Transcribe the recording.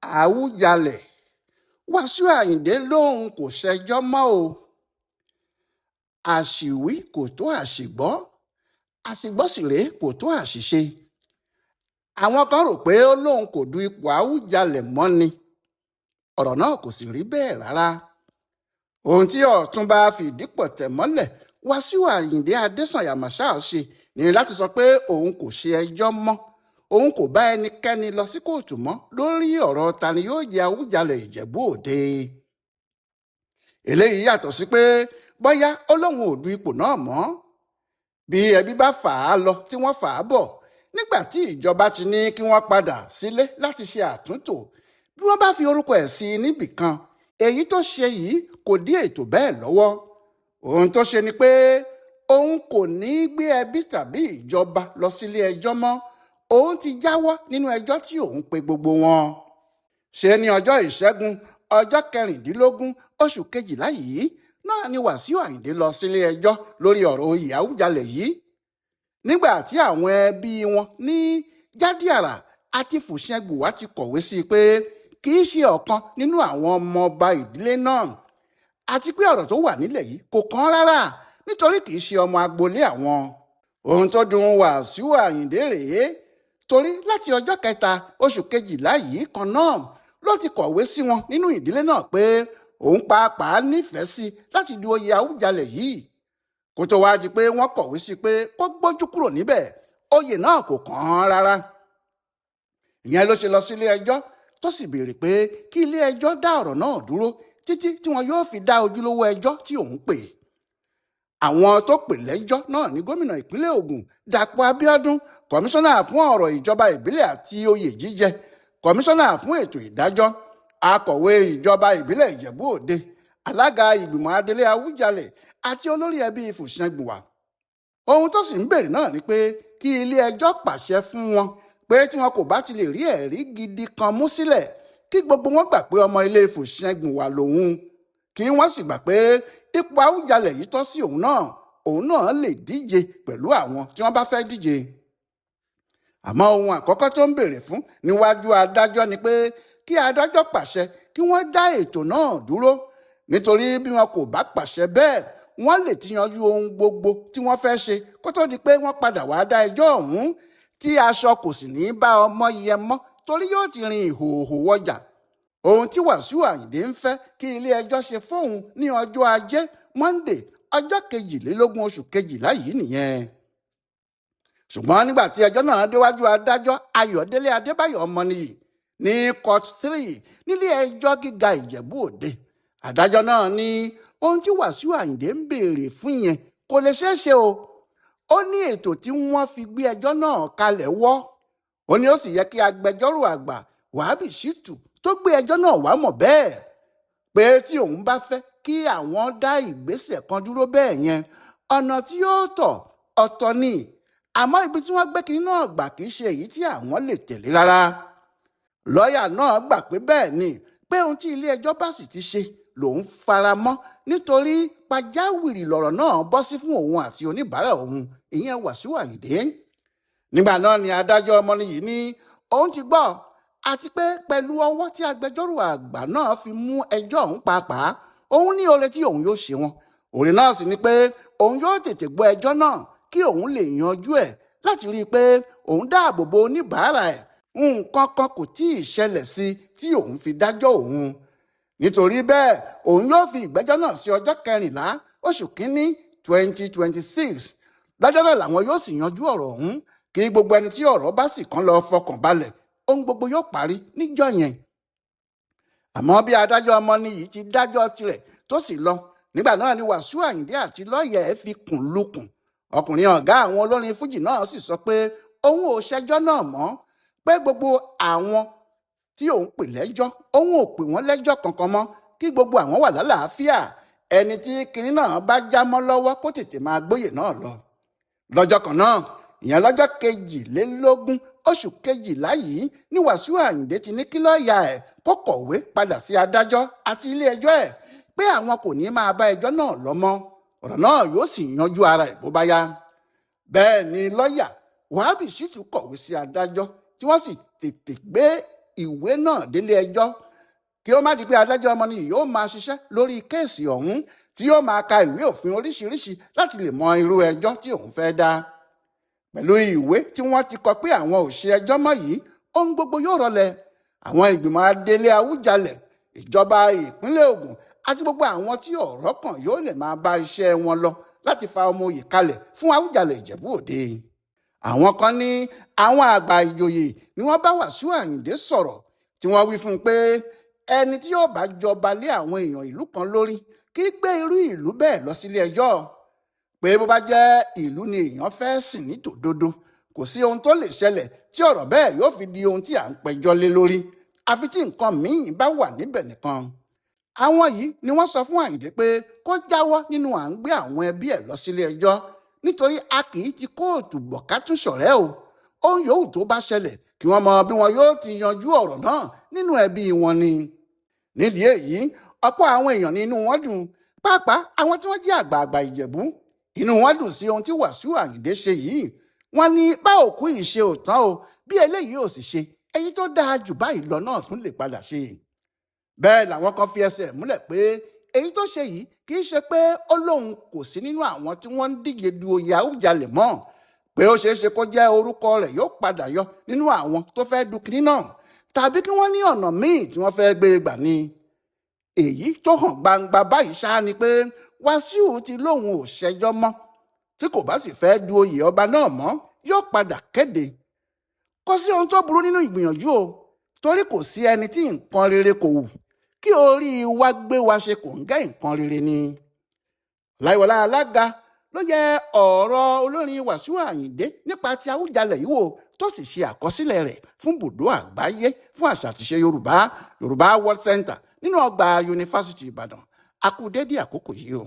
Awujalẹ Wasiu Ayinde lóun kò ṣẹjọ́ mọ́ o. Àṣìwí kò tó àṣìgbọ́, àṣìgbọ́ sì rèé kò tó àṣìṣe. Àwọn kan rò pé ó lóun kò du ipò Awujalẹ mọ́ ni. Ọ̀rọ̀ náà kò sì rí bẹ́ẹ̀ rárá. Ohun tí Ọ̀túnba Fìdípọ̀tẹ̀ mọ́lẹ̀ Wasiu Ayinde Adésànyà Marshal ṣe ni láti sọ pé òun kò ṣe ẹjọ́ mọ́. Òun kò bá ẹnikẹ́ni lọ sí kóòtù mọ́ lórí ọ̀rọ̀ ta ni yóò jẹ Awùjalẹ̀ Ìjẹ̀bú Òde. Eléyìí yàtọ̀ sí pé bóyá ó lóun ò du ipò náà mọ́. Bí ẹbí bá fà á lọ tí wọ́n fà á bọ̀, nígbà tí ìjọba ti ní kí wọ́n padà sílé láti ṣe àtúntò, bí wọ́n bá fi orúkọ ẹ̀ sí níbì kan, èyí tó ṣe yìí kò dí ètò bẹ́ẹ̀ lọ́wọ́. Ohun tó ṣe ni pé òun kò ní gbé ẹbí tàbí ìjọba lọ sílé ẹjọ́ mọ́. Òun ti jáwọ́ nínú ẹjọ́ tí òun pe gbogbo wọn. Ṣe ní ọjọ́ Ìṣẹ́gun ọjọ́ 16 oṣù kejìlá yìí náà ni Wasiu Ayinde lọ sílé ẹjọ́ lórí ọ̀rọ̀ oyè Awùjalẹ̀ yìí. Nígbà tí àwọn ẹbí wọn ní Jádíàrà àti Fùṣẹ́gbùwà ti kọ̀wé sí i pé kì í ṣe ọ̀kan nínú àwọn ọmọ ọba ìdílé náà, àti pé ọ̀rọ̀ tó wà nílẹ̀ yìí kò kàn rárá nítorí kì í ṣe ọmọ agboolé àwọn. Ohun tó dùn Wasiu Ayinde rèé, torí láti ọjọ́ 3 oṣù kejìlá yìí kan náà ló ti kọ̀wé sí wọn nínú ìdílé náà pé òun pàápàá nífẹ̀ẹ́ sí láti du oyè Awùjalẹ̀ yìí. Kó tó wáá di pé wọ́n kọ̀wé sí pé kó gbójú kúrò níbẹ̀, oyè náà kò kàn án rárá. Ìyẹn ló ṣe lọ sí ilé ẹjọ́ tó sì béèrè pé kí ilé ẹjọ́ dá ọ̀rọ̀ náà dúró títí tí wọn yóò fi dá ojúlówó ẹjọ́ tí òun pè. Àwọn tó pè lẹ́jọ́ náà ní gómìnà ìpínlẹ̀ Ògùn Dàpọ̀ Abíọ́dún, kọmíṣánná fún ọ̀rọ̀ ìjọba ìbílẹ̀ àti oyè jíjẹ, kọmíṣánná fún ètò ìdájọ́, akọ̀wé ìjọba ìbílẹ̀ Ìjẹ̀bú Òde, alága ìgbìmọ̀ adelé Awùjalẹ̀ àti olórí ẹbí Fùṣẹ́gbùwà. Ohun tó sì ń béèrè náà ni pé kí ilé ẹjọ́ pàṣẹ fún wọn pé tí wọn kò bá ti lè rí ẹ̀rí gidi kan mú sílẹ̀, kí gbogbo wọn gbà pé ọmọ ilé Fùṣẹ́gbùwà lòun, kí wọ́n sì gbà pé ipò Awùjalẹ̀ yìí tọ́ sí òun náà lè díje pẹ̀lú àwọn tí wọ́n bá fẹ́ díje. Àmọ́ ohun àkọ́kọ́ tó ń béèrè fún níwájú adájọ́ ni pé kí adájọ́ pàṣẹ kí wọ́n dá ètò náà dúró, nítorí bí wọn kò bá pàṣẹ bẹ́ẹ̀, wọ́n lè ti yanjú ohun gbogbo tí wọ́n fẹ́ ṣe kó tó di pé wọ́n padà wá dá ẹjọ́ ọ̀hún, tí aṣọ kò sì ní bá ọmọ yẹ mọ́ torí yóò ti rin ìhòòhò wọjà. Ohun tí Wasiu Ayinde ń fẹ́ kí ilé ẹjọ́ ṣe fóun ní ọjọ́ Ajé Monday ọjọ́ 22 oṣù kejìlá yìí nìyẹn. Ṣùgbọ́n nígbà tí ẹjọ́ náà déwájú adájọ́ Ayọ̀délé Adébáyọ̀ Ọmọnìyí ní Court 3 nílé ẹjọ́ gíga Ìjẹ̀bú Òde, adájọ́ náà ní ohun tí Wasiu Ayinde ń béèrè fún yẹn kò lè ṣeé ṣe o. Ó ní ètò tí wọ́n fi gbé ẹjọ́ náà kalẹ̀ wọ́. Ó ní ó sì yẹ kí agbẹjọ́rò àgbà Wasiu tó gbé ẹjọ́ náà wá mọ̀ bẹ́ẹ̀, pé tí òun bá fẹ́ kí àwọn dá ìgbésẹ̀ kan dúró bẹ́ẹ̀ yẹn, ọ̀nà tí yóò tọ̀ ọ̀tọ̀ ni, àmọ́ ibi tí wọ́n gbé kiri náà gbà kì í ṣe èyí tí àwọn lè tẹ̀lé rárá. Lọ́ọ̀yà náà gbà pé bẹ́ẹ̀ ni, pé ohun tí ilé ẹjọ́ bá sì ti ṣe lòun fara mọ́, nítorí pàjáwìrì lọ̀rọ̀ náà bọ́ sí fún òun àti oníbàárà òun, ìyẹn Wasiu Ayinde. Nígbà náà ni adájọ́ Ọmọnìyí ní òun ti gbọ́, àti pé pẹ̀lú ọwọ́ tí agbẹjọ́rò àgbà náà fi mú ẹjọ́ ọ̀hún pàápàá, òun ní oore tí òun yóò ṣe wọn. Oore náà sì ni pé òun yóò tètè gbọ́ ẹjọ́ náà kí òun lè yanjú ẹ̀, láti rí i pé òun dáàbò bo oníbàárà ẹ̀. Nǹkan kan kò tí ì ṣẹlẹ̀ sí tí òun fi dájọ́ òun. Nítorí bẹ́ẹ̀ òun yóò fi ìgbẹ́jọ́ náà sí ọjọ́ 14 oṣù kínní 2026. Lọ́jọ́ náà làwọn yóò sì yanjú ọ̀rọ̀ ọ̀hún, kí gbogbo ẹni tí ọ̀rọ̀ bá sì kàn lọ fọkàn balẹ̀, ohun gbogbo yóò parí níjọ́ yẹn. Àmọ́ bí adájọ́ Ọmọnìyí ti dájọ́ tirẹ̀ tó sì lọ, nígbà náà ni Wasiu Ayinde àti lọ́ọ̀yà ẹ̀ fi kùn lukùn. Ọkùnrin ọ̀gá àwọn olórin fújì náà sì sọ pé òun ò ṣẹjọ́ náà mọ́, pé gbogbo àwọn tí òun pè lẹ́jọ́ òun ò pè wọ́n lẹ́jọ́ kankan mọ́, kí gbogbo àwọn wà lálàáfíà. Ẹni tí kinní náà bá já mọ́ lọ́wọ́ kó tètè máa gbóyè náà lọ. Lọ́jọ́ kan náà, ìyẹn lọ́jọ́ 22 oṣù kejìlá yìí ni Wasiu Ayinde ti ní kí lọ́ọ̀yà ẹ̀ kó kọ̀wé padà sí adájọ́ àti ilé ẹjọ́ ẹ̀ pé àwọn kò ní máa bá ẹjọ́ náà lọ mọ́, ọ̀rọ̀ náà yóò sì yanjú ara ẹ̀ bó bá yá. Bẹ́ẹ̀ ni lọ́ọ̀yà Wasiu kọ̀wé sí adájọ́ tí wọ́n sì tètè gbé ìwé náà délé ẹjọ́ kí ó má di pé adájọ́ ọmọnìyàn yóò máa ṣiṣẹ́ lórí kéèsì ọ̀hún tí yóò máa ka ìwé òfin oríṣiríṣi láti lè mọ irú ẹjọ́ tí òun fẹ́ dá. Pẹ̀lú ìwé tí wọ́n ti kọ pé àwọn ò ṣe ẹjọ́ mọ́ yìí, ohun gbogbo yóò rọlẹ̀. Àwọn ìgbìmọ̀ adelé Awùjalẹ̀, ìjọba ìpínlẹ̀ Ògùn àti gbogbo àwọn tí ọ̀rọ̀ kàn yóò lè máa bá iṣẹ́ wọn lọ láti fa ọmọ oyè kalẹ̀ fún Awùjalẹ̀ Ìjẹ̀bú Òde. Àwọn kan ní àwọn àgbà ìjòyè ni wọ́n bá Wasiu Ayinde sọ̀rọ̀ tí wọ́n wí fún un pé ẹni tí yóò bá jọba lé àwọn èèyàn ìlú kan lórí kì í gbé irú ìlú bẹ́ẹ̀ lọ sílé ẹjọ́, pé bó bá jẹ́ ìlú ni èèyàn fẹ́ sìn ní tòdodo kò sí ohun tó lè ṣẹlẹ̀ tí ọ̀rọ̀ bẹ́ẹ̀ yóò fi di ohun tí à ń pẹjọ́ lé lórí àfi tí nǹkan míì bá wà níbẹ̀ nìkan. Àwọn yìí ni wọ́n sọ fún Ayinde pé kó jáwọ́ nínú à ń gbé àwọn ẹbí ẹ̀ lọ sílé ẹjọ́ nítorí a kì í ti kóòtù bọ̀ ká tún ṣọ̀rẹ́ o. Ohun yòówù tó bá ṣẹlẹ̀ kí wọ́n mọ bí wọn yóò ti yanjú ọ̀rọ̀ náà nínú ẹbí wọn ni. Nídìí èyí, ọ̀pọ̀ àwọn èèyàn ní inú wọn dùn, pàápàá àwọn tí wọ́n jẹ́ àgbààgbà Ìjẹ̀bú. Inú wọn dùn sí ohun tí Wasiu Ayinde ṣe yìí. Wọ́n ní bá òkú yìí ṣe ò tán o, bí eléyìí ò sì ṣe èyí tó dáa jù báyìí lọ náà tún lè padà ṣe. Bẹ́ẹ̀ làwọn kan fi ẹsẹ̀ múlẹ̀ pé èyí tó ṣe yìí kì í ṣe pé ó lóun kò sí nínú àwọn tí wọ́n ń díje du oyè Awùjalẹ̀ mọ́, pé ó ṣeé ṣe kó jẹ́ orúkọ rẹ̀ yóò padà yọ nínú àwọn tó fẹ́ du kinní náà, tàbí kí wọ́n ní ọ̀nà míì tí wọ́n fẹ́ gbé gbà ni. Èyí tó hàn gbangba báyìí ṣáá ni pé Wasiu ti lóun ò ṣẹjọ́ mọ́, tí kò bá sì fẹ́ du oyè ọba náà mọ́ yóò padà kéde. Kò sí ohun tó burú nínú ìgbìyànjú o, torí kò sí ẹni tí nǹkan rere kò wù kí orí wa gbé wa ṣe kò ń gẹ́ nǹkan rere ni. Ọláyíwọlá Alága ló yẹ ọ̀rọ̀ olórin Wasiu Ayinde nípa ti Awùjalẹ̀ yìí wò tó sì ṣe àkọsílẹ̀ rẹ̀ fún Bùdó Àgbáyé fún àṣà àtiṣe Yorùbá World Center nínú ọgbà Yunifásítì Ìbàdàn. A kú dédé àkókò yìí o.